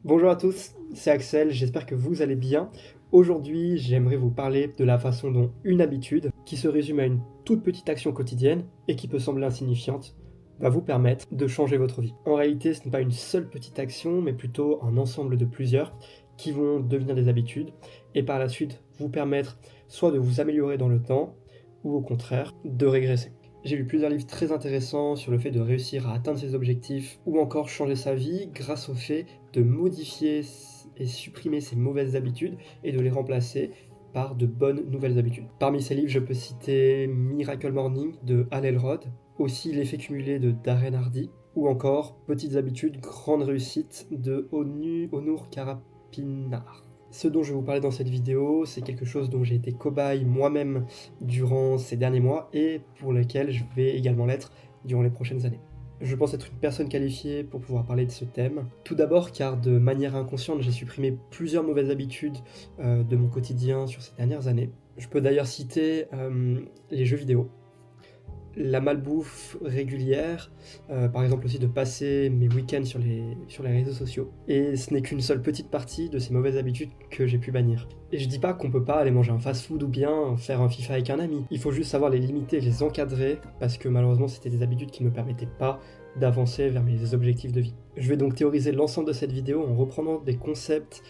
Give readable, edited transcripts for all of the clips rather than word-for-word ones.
Bonjour à tous, c'est Axel, j'espère que vous allez bien. Aujourd'hui, j'aimerais vous parler de la façon dont une habitude, qui se résume à une toute petite action quotidienne et qui peut sembler insignifiante, va vous permettre de changer votre vie. En réalité, ce n'est pas une seule petite action, mais plutôt un ensemble de plusieurs qui vont devenir des habitudes et par la suite vous permettre soit de vous améliorer dans le temps ou au contraire de régresser. J'ai lu plusieurs livres très intéressants sur le fait de réussir à atteindre ses objectifs ou encore changer sa vie grâce au fait de modifier et supprimer ses mauvaises habitudes et de les remplacer par de bonnes nouvelles habitudes. Parmi ces livres, je peux citer Miracle Morning de Hal Elrod, aussi L'effet cumulé de Darren Hardy, ou encore Petites habitudes, grande réussite de Onur Karapinar. Ce dont je vais vous parler dans cette vidéo, c'est quelque chose dont j'ai été cobaye moi-même durant ces derniers mois et pour lequel je vais également l'être durant les prochaines années. Je pense être une personne qualifiée pour pouvoir parler de ce thème. Tout d'abord car de manière inconsciente, j'ai supprimé plusieurs mauvaises habitudes de mon quotidien sur ces dernières années. Je peux d'ailleurs citer les jeux vidéo, la malbouffe régulière, par exemple aussi de passer mes week-ends sur les réseaux sociaux. Et ce n'est qu'une seule petite partie de ces mauvaises habitudes que j'ai pu bannir. Et je dis pas qu'on peut pas aller manger un fast-food ou bien faire un FIFA avec un ami. Il faut juste savoir les limiter et les encadrer, parce que malheureusement c'était des habitudes qui ne me permettaient pas d'avancer vers mes objectifs de vie. Je vais donc théoriser l'ensemble de cette vidéo en reprenant des concepts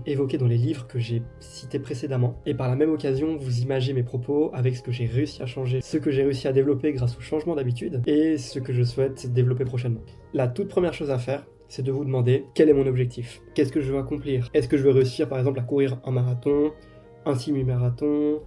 évoqués dans les livres que j'ai cités précédemment, et par la même occasion vous imagez mes propos avec ce que j'ai réussi à changer, ce que j'ai réussi à développer grâce au changement d'habitude, et ce que je souhaite développer prochainement. La toute première chose à faire, c'est de vous demander quel est mon objectif. Qu'est-ce que je veux accomplir? Est-ce que je veux réussir par exemple à courir un marathon, un semi-marathon,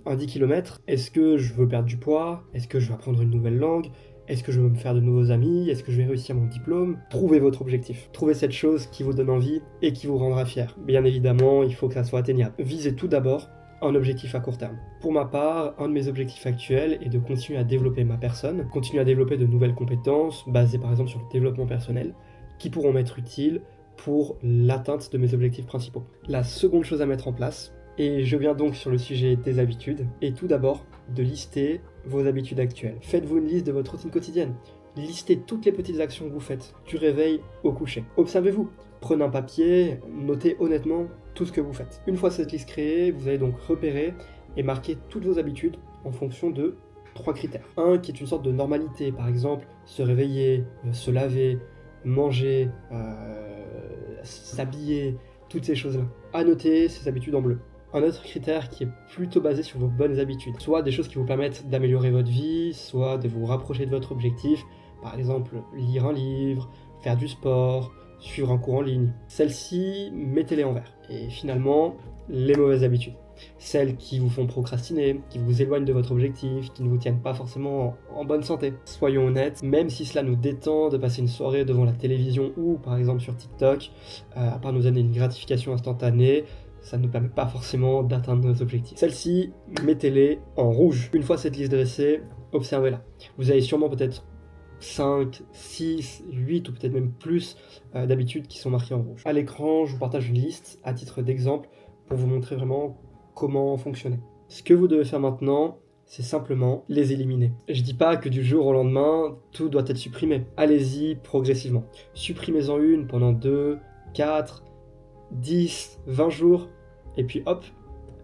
un 10 km? Est-ce que je veux perdre du poids? Est-ce que je veux apprendre une nouvelle langue? Est-ce que je veux me faire de nouveaux amis? Est-ce que je vais réussir mon diplôme? Trouvez votre objectif. Trouvez cette chose qui vous donne envie et qui vous rendra fier. Bien évidemment, il faut que ça soit atteignable. Visez tout d'abord un objectif à court terme. Pour ma part, un de mes objectifs actuels est de continuer à développer ma personne, continuer à développer de nouvelles compétences, basées par exemple sur le développement personnel, qui pourront m'être utiles pour l'atteinte de mes objectifs principaux. La seconde chose à mettre en place, et je viens donc sur le sujet des habitudes, est tout d'abord de lister vos habitudes actuelles. Faites-vous une liste de votre routine quotidienne. Listez toutes les petites actions que vous faites, du réveil au coucher. Observez-vous. Prenez un papier, notez honnêtement tout ce que vous faites. Une fois cette liste créée, vous allez donc repérer et marquer toutes vos habitudes en fonction de 3 critères. Un qui est une sorte de normalité, par exemple se réveiller, se laver, manger, s'habiller, toutes ces choses-là. Annoter ces habitudes en bleu. Un autre critère qui est plutôt basé sur vos bonnes habitudes, soit des choses qui vous permettent d'améliorer votre vie, soit de vous rapprocher de votre objectif, par exemple lire un livre, faire du sport, suivre un cours en ligne. Celles-ci, mettez-les en vert. Et finalement, les mauvaises habitudes. Celles qui vous font procrastiner, qui vous éloignent de votre objectif, qui ne vous tiennent pas forcément en bonne santé. Soyons honnêtes, même si cela nous détend de passer une soirée devant la télévision ou par exemple sur TikTok, à part nous donner une gratification instantanée, ça ne nous permet pas forcément d'atteindre nos objectifs. Celles-ci, mettez-les en rouge. Une fois cette liste dressée, observez-la. Vous avez sûrement peut-être 5, 6, 8 ou peut-être même plus d'habitudes qui sont marquées en rouge. À l'écran, je vous partage une liste à titre d'exemple pour vous montrer vraiment comment fonctionner. Ce que vous devez faire maintenant, c'est simplement les éliminer. Je dis pas que du jour au lendemain, tout doit être supprimé. Allez-y progressivement. Supprimez-en une pendant 2, 4, 10, 20 jours, et puis hop,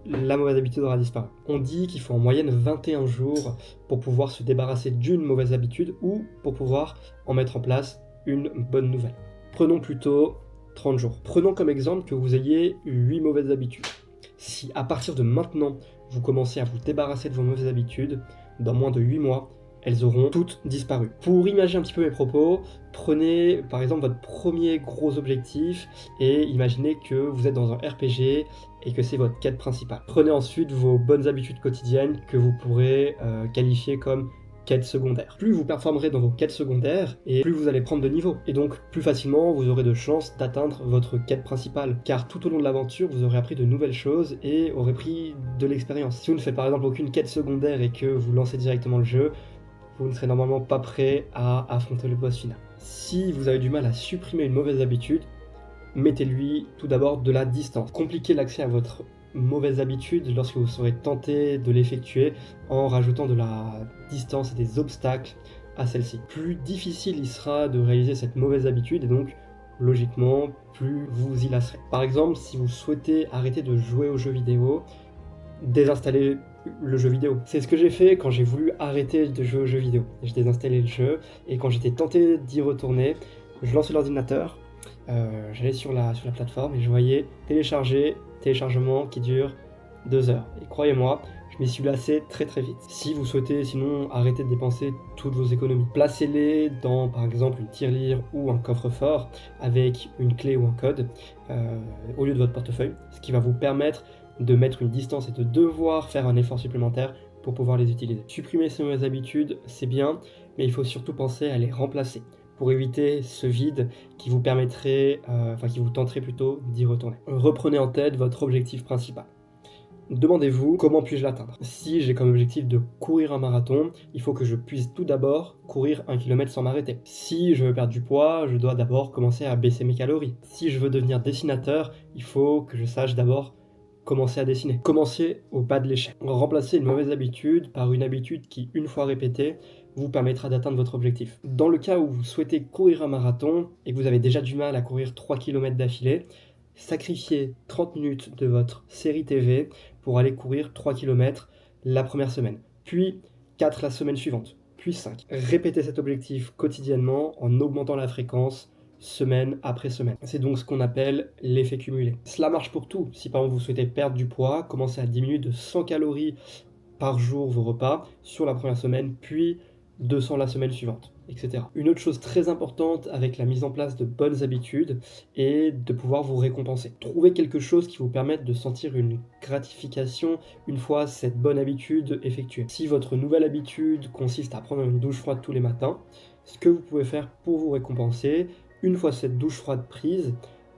la mauvaise habitude aura disparu. On dit qu'il faut en moyenne 21 jours pour pouvoir se débarrasser d'une mauvaise habitude ou pour pouvoir en mettre en place une bonne nouvelle. Prenons plutôt 30 jours. Prenons comme exemple que vous ayez 8 mauvaises habitudes. Si à partir de maintenant, vous commencez à vous débarrasser de vos mauvaises habitudes, dans moins de 8 mois, elles auront toutes disparu. Pour imaginer un petit peu mes propos, prenez par exemple votre premier gros objectif et imaginez que vous êtes dans un RPG et que c'est votre quête principale. Prenez ensuite vos bonnes habitudes quotidiennes que vous pourrez qualifier comme quête secondaire. Plus vous performerez dans vos quêtes secondaires et plus vous allez prendre de niveau. Et donc plus facilement vous aurez de chances d'atteindre votre quête principale. Car tout au long de l'aventure vous aurez appris de nouvelles choses et aurez pris de l'expérience. Si vous ne faites par exemple aucune quête secondaire et que vous lancez directement le jeu, vous ne serez normalement pas prêt à affronter le boss final. Si vous avez du mal à supprimer une mauvaise habitude, mettez-lui tout d'abord de la distance. Compliquez l'accès à votre mauvaise habitude lorsque vous serez tenté de l'effectuer en rajoutant de la distance et des obstacles à celle-ci. Plus difficile il sera de réaliser cette mauvaise habitude et donc logiquement, plus vous vous y lasserez. Par exemple, si vous souhaitez arrêter de jouer aux jeux vidéo, désinstaller le jeu vidéo. C'est ce que j'ai fait quand j'ai voulu arrêter de jouer aux jeux vidéo. J'ai désinstallé le jeu et quand j'étais tenté d'y retourner, je lançais l'ordinateur, j'allais sur la plateforme et je voyais téléchargement qui dure 2 heures. Et croyez-moi, je m'y suis lassé très très vite. Si vous souhaitez sinon arrêter de dépenser toutes vos économies, placez-les dans par exemple une tirelire ou un coffre-fort avec une clé ou un code au lieu de votre portefeuille, ce qui va vous permettre de mettre une distance et de devoir faire un effort supplémentaire pour pouvoir les utiliser. Supprimer ces mauvaises habitudes, c'est bien, mais il faut surtout penser à les remplacer pour éviter ce vide qui vous permettrait, qui vous tenterait plutôt d'y retourner. Reprenez en tête votre objectif principal. Demandez-vous comment puis-je l'atteindre. Si j'ai comme objectif de courir un marathon, il faut que je puisse tout d'abord courir 1 km sans m'arrêter. Si je veux perdre du poids, je dois d'abord commencer à baisser mes calories. Si je veux devenir dessinateur, il faut que je sache d'abord commencer à dessiner. Commencez au bas de l'échelle. Remplacez une mauvaise habitude par une habitude qui, une fois répétée, vous permettra d'atteindre votre objectif. Dans le cas où vous souhaitez courir un marathon et que vous avez déjà du mal à courir 3 km d'affilée, sacrifiez 30 minutes de votre série TV pour aller courir 3 km la première semaine, puis 4 la semaine suivante, puis 5. Répétez cet objectif quotidiennement en augmentant la fréquence semaine après semaine. C'est donc ce qu'on appelle l'effet cumulé. Cela marche pour tout. Si par exemple vous souhaitez perdre du poids, commencez à diminuer de 100 calories par jour vos repas sur la première semaine, puis 200 la semaine suivante, etc. Une autre chose très importante avec la mise en place de bonnes habitudes est de pouvoir vous récompenser. Trouvez quelque chose qui vous permette de sentir une gratification une fois cette bonne habitude effectuée. Si votre nouvelle habitude consiste à prendre une douche froide tous les matins, ce que vous pouvez faire pour vous récompenser, une fois cette douche froide prise,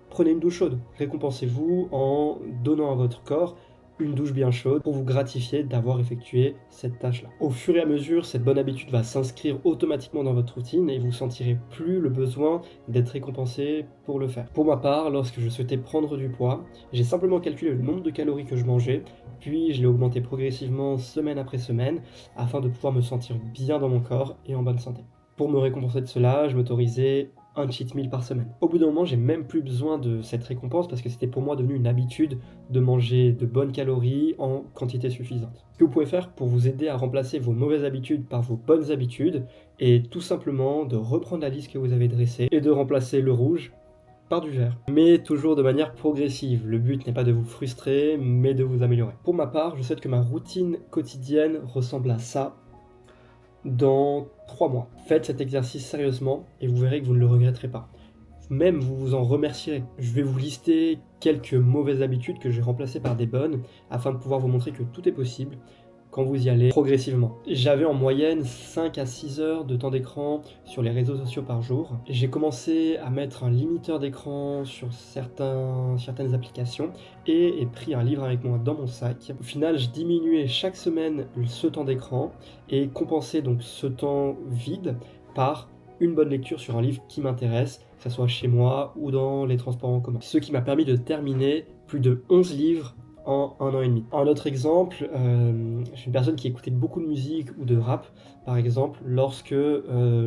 prenez une douche chaude. Récompensez-vous en donnant à votre corps une douche bien chaude pour vous gratifier d'avoir effectué cette tâche-là. Au fur et à mesure, cette bonne habitude va s'inscrire automatiquement dans votre routine et vous sentirez plus le besoin d'être récompensé pour le faire. Pour ma part, lorsque je souhaitais prendre du poids, j'ai simplement calculé le nombre de calories que je mangeais, puis je l'ai augmenté progressivement semaine après semaine afin de pouvoir me sentir bien dans mon corps et en bonne santé. Pour me récompenser de cela, je m'autorisais un cheat meal par semaine. Au bout d'un moment, j'ai même plus besoin de cette récompense parce que c'était pour moi devenu une habitude de manger de bonnes calories en quantité suffisante. Ce que vous pouvez faire pour vous aider à remplacer vos mauvaises habitudes par vos bonnes habitudes est tout simplement de reprendre la liste que vous avez dressée et de remplacer le rouge par du vert. Mais toujours de manière progressive. Le but n'est pas de vous frustrer, mais de vous améliorer. Pour ma part, je souhaite que ma routine quotidienne ressemble à ça dans 3 mois. Faites cet exercice sérieusement et vous verrez que vous ne le regretterez pas. Même vous vous en remercierez. Je vais vous lister quelques mauvaises habitudes que j'ai remplacées par des bonnes afin de pouvoir vous montrer que tout est possible quand vous y allez progressivement. J'avais en moyenne 5 à 6 heures de temps d'écran sur les réseaux sociaux par jour. J'ai commencé à mettre un limiteur d'écran sur certaines applications et ai pris un livre avec moi dans mon sac. Au final, je diminuais chaque semaine ce temps d'écran et compensais donc ce temps vide par une bonne lecture sur un livre qui m'intéresse, que ce soit chez moi ou dans les transports en commun. Ce qui m'a permis de terminer plus de 11 livres en 1 an et demi. Un autre exemple, je suis une personne qui écoutait beaucoup de musique ou de rap, par exemple, lorsque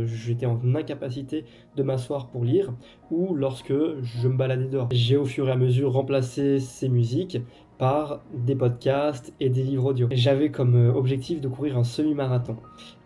j'étais en incapacité de m'asseoir pour lire ou lorsque je me baladais dehors. J'ai au fur et à mesure remplacé ces musiques par des podcasts et des livres audio. J'avais comme objectif de courir un semi-marathon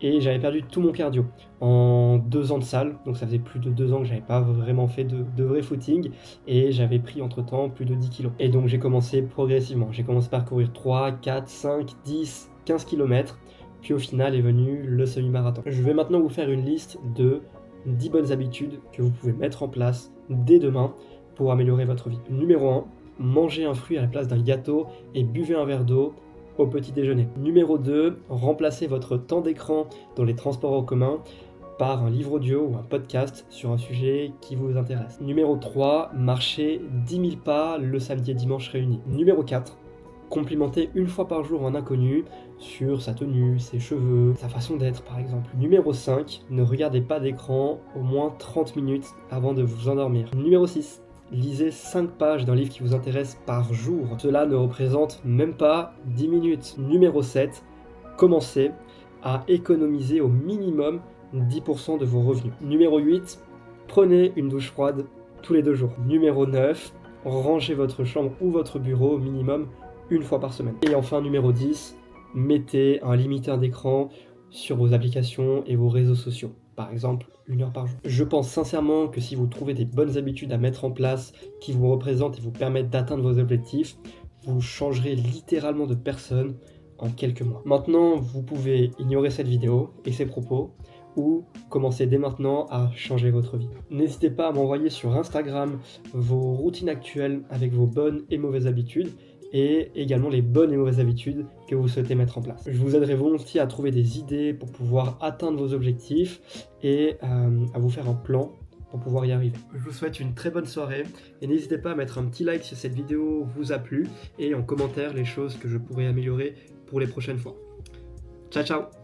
et j'avais perdu tout mon cardio en 2 ans de salle, donc ça faisait plus de 2 ans que j'avais pas vraiment fait de vrai footing et j'avais pris entre temps plus de 10 kilos. Et donc j'ai commencé progressivement, j'ai commencé par courir 3, 4, 5, 10, 15 km, puis au final est venu le semi-marathon. Je vais maintenant vous faire une liste de 10 bonnes habitudes que vous pouvez mettre en place dès demain pour améliorer votre vie. Numéro 1, mangez un fruit à la place d'un gâteau et buvez un verre d'eau au petit déjeuner. Numéro 2, remplacez votre temps d'écran dans les transports en commun par un livre audio ou un podcast sur un sujet qui vous intéresse. Numéro 3, marchez 10 000 pas le samedi et dimanche réunis. Numéro 4, complimentez une fois par jour un inconnu sur sa tenue, ses cheveux, sa façon d'être par exemple. Numéro 5, ne regardez pas d'écran au moins 30 minutes avant de vous endormir. Numéro 6, lisez 5 pages d'un livre qui vous intéresse par jour. Cela ne représente même pas 10 minutes. Numéro 7, commencez à économiser au minimum 10% de vos revenus. Numéro 8, prenez une douche froide tous les 2 jours. Numéro 9, rangez votre chambre ou votre bureau au minimum une fois par semaine. Et enfin, numéro 10, mettez un limiteur d'écran sur vos applications et vos réseaux sociaux. Par exemple, 1 heure par jour. Je pense sincèrement que si vous trouvez des bonnes habitudes à mettre en place qui vous représentent et vous permettent d'atteindre vos objectifs, vous changerez littéralement de personne en quelques mois. Maintenant, vous pouvez ignorer cette vidéo et ses propos ou commencer dès maintenant à changer votre vie. N'hésitez pas à m'envoyer sur Instagram vos routines actuelles avec vos bonnes et mauvaises habitudes et également les bonnes et mauvaises habitudes que vous souhaitez mettre en place. Je vous aiderai volontiers à trouver des idées pour pouvoir atteindre vos objectifs et à vous faire un plan pour pouvoir y arriver. Je vous souhaite une très bonne soirée et n'hésitez pas à mettre un petit like si cette vidéo vous a plu et en commentaire les choses que je pourrais améliorer pour les prochaines fois. Ciao ciao!